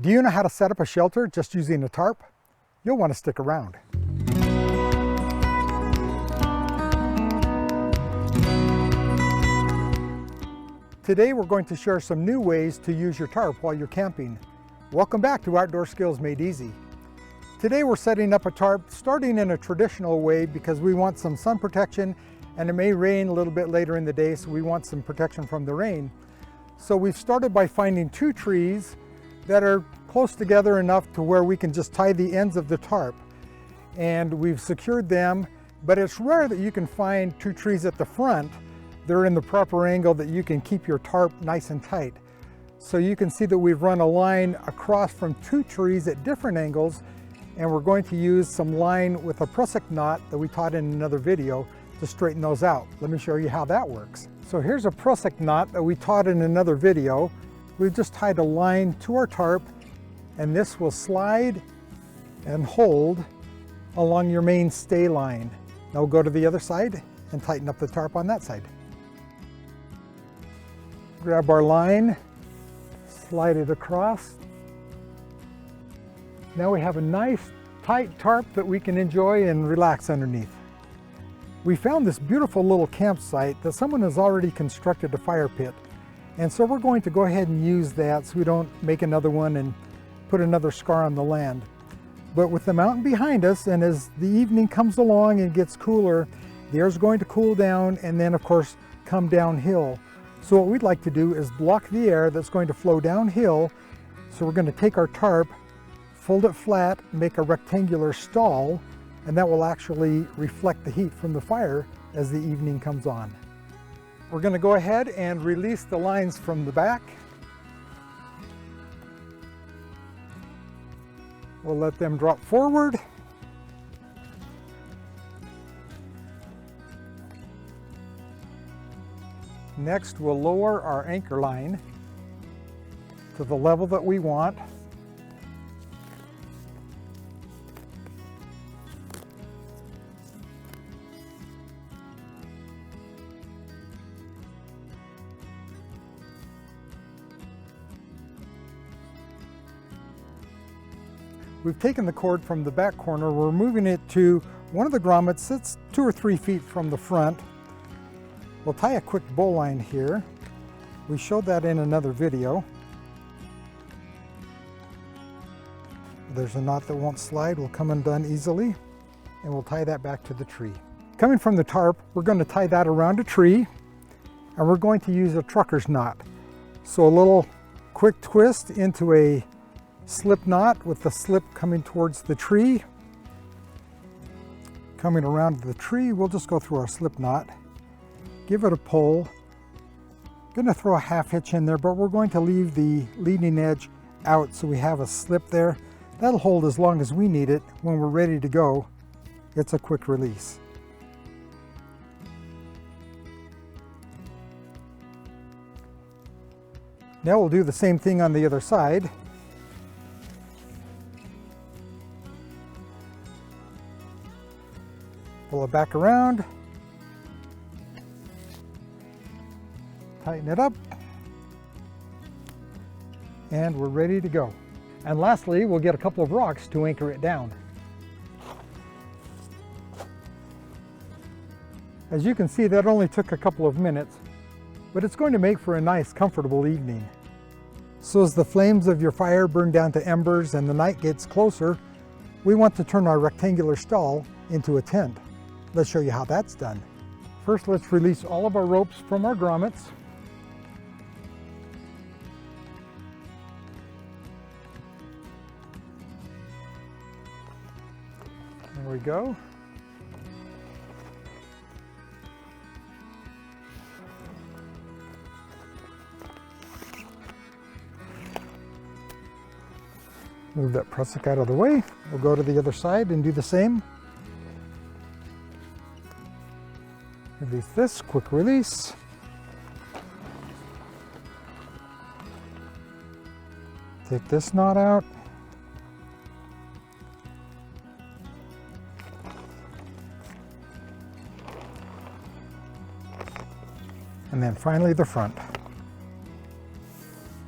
Do you know how to set up a shelter just using a tarp? You'll want to stick around. Today we're going to share some new ways to use your tarp while you're camping. Welcome back to Outdoor Skills Made Easy. Today we're setting up a tarp starting in a traditional way because we want some sun protection, and it may rain a little bit later in the day, so we want some protection from the rain. So we've started by finding two trees that are close together enough to where we can just tie the ends of the tarp, and we've secured them. But it's rare that you can find two trees at the front that are in the proper angle that you can keep your tarp nice and tight. So you can see that we've run a line across from two trees at different angles, and we're going to use some line with a prusik knot that we taught in another video to straighten those out. Let me show you how that works. So here's a prusik knot that we taught in another video. We've just tied a line to our tarp, and this will slide and hold along your main stay line. Now we'll go to the other side and tighten up the tarp on that side. Grab our line, slide it across. Now we have a nice tight tarp that we can enjoy and relax underneath. We found this beautiful little campsite that someone has already constructed a fire pit. And so we're going to go ahead and use that so we don't make another one and put another scar on the land. But with the mountain behind us, and as the evening comes along and gets cooler, the air is going to cool down and then of course come downhill. So what we'd like to do is block the air that's going to flow downhill. So we're going to take our tarp, fold it flat, make a rectangular stall, and that will actually reflect the heat from the fire as the evening comes on. We're going to go ahead and release the lines from the back. We'll let them drop forward. Next, we'll lower our anchor line to the level that we want. We've taken the cord from the back corner, we're moving it to one of the grommets that's 2 or 3 feet from the front. We'll tie a quick bowline here. We showed that in another video. There's a knot that won't slide, will come undone easily, and we'll tie that back to the tree. Coming from the tarp, we're going to tie that around a tree, and we're going to use a trucker's knot. So a little quick twist into a slip knot with the slip coming towards the tree. Coming around the tree, we'll just go through our slip knot, give it a pull. Going to throw a half hitch in there, but we're going to leave the leading edge out so we have a slip there. That'll hold as long as we need it. When we're ready to go, it's a quick release. Now we'll do the same thing on the other side. Pull it back around, tighten it up, and we're ready to go. And lastly, we'll get a couple of rocks to anchor it down. As you can see, that only took a couple of minutes, but it's going to make for a nice, comfortable evening. So as the flames of your fire burn down to embers and the night gets closer, we want to turn our rectangular stall into a tent. Let's show you how that's done. First, let's release all of our ropes from our grommets. There we go. Move that prusik out of the way. We'll go to the other side and do the same. Release this, quick release. Take this knot out. And then finally the front.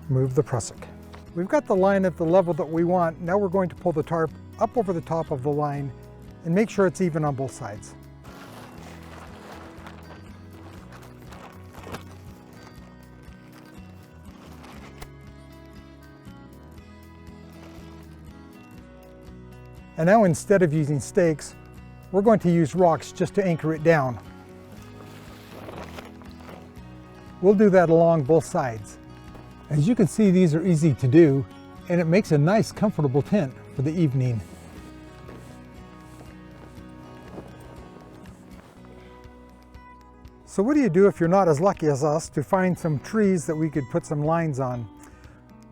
Move the prusik. We've got the line at the level that we want. Now we're going to pull the tarp up over the top of the line and make sure it's even on both sides. And now instead of using stakes, we're going to use rocks just to anchor it down. We'll do that along both sides. As you can see, these are easy to do, and it makes a nice, comfortable tent for the evening. So what do you do if you're not as lucky as us to find some trees that we could put some lines on?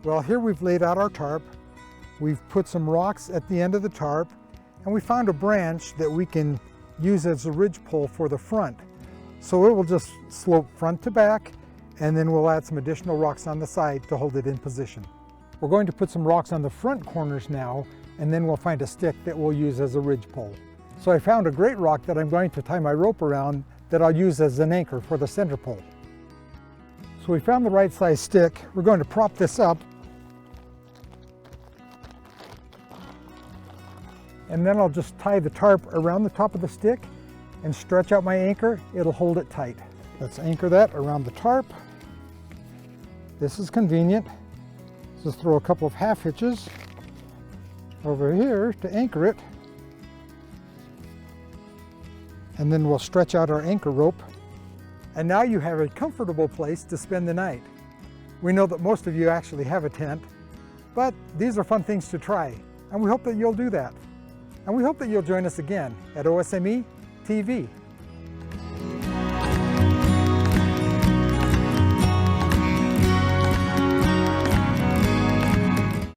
Well, here we've laid out our tarp. We've put some rocks at the end of the tarp, and we found a branch that we can use as a ridge pole for the front. So it will just slope front to back, and then we'll add some additional rocks on the side to hold it in position. We're going to put some rocks on the front corners now, and then we'll find a stick that we'll use as a ridge pole. So I found a great rock that I'm going to tie my rope around that I'll use as an anchor for the center pole. So we found the right size stick. We're going to prop this up, and then I'll just tie the tarp around the top of the stick and stretch out my anchor. It'll hold it tight. Let's anchor that around the tarp. This is convenient. Just throw a couple of half hitches over here to anchor it. And then we'll stretch out our anchor rope. And now you have a comfortable place to spend the night. We know that most of you actually have a tent, but these are fun things to try, and we hope that you'll do that. And we hope that you'll join us again at OSME TV.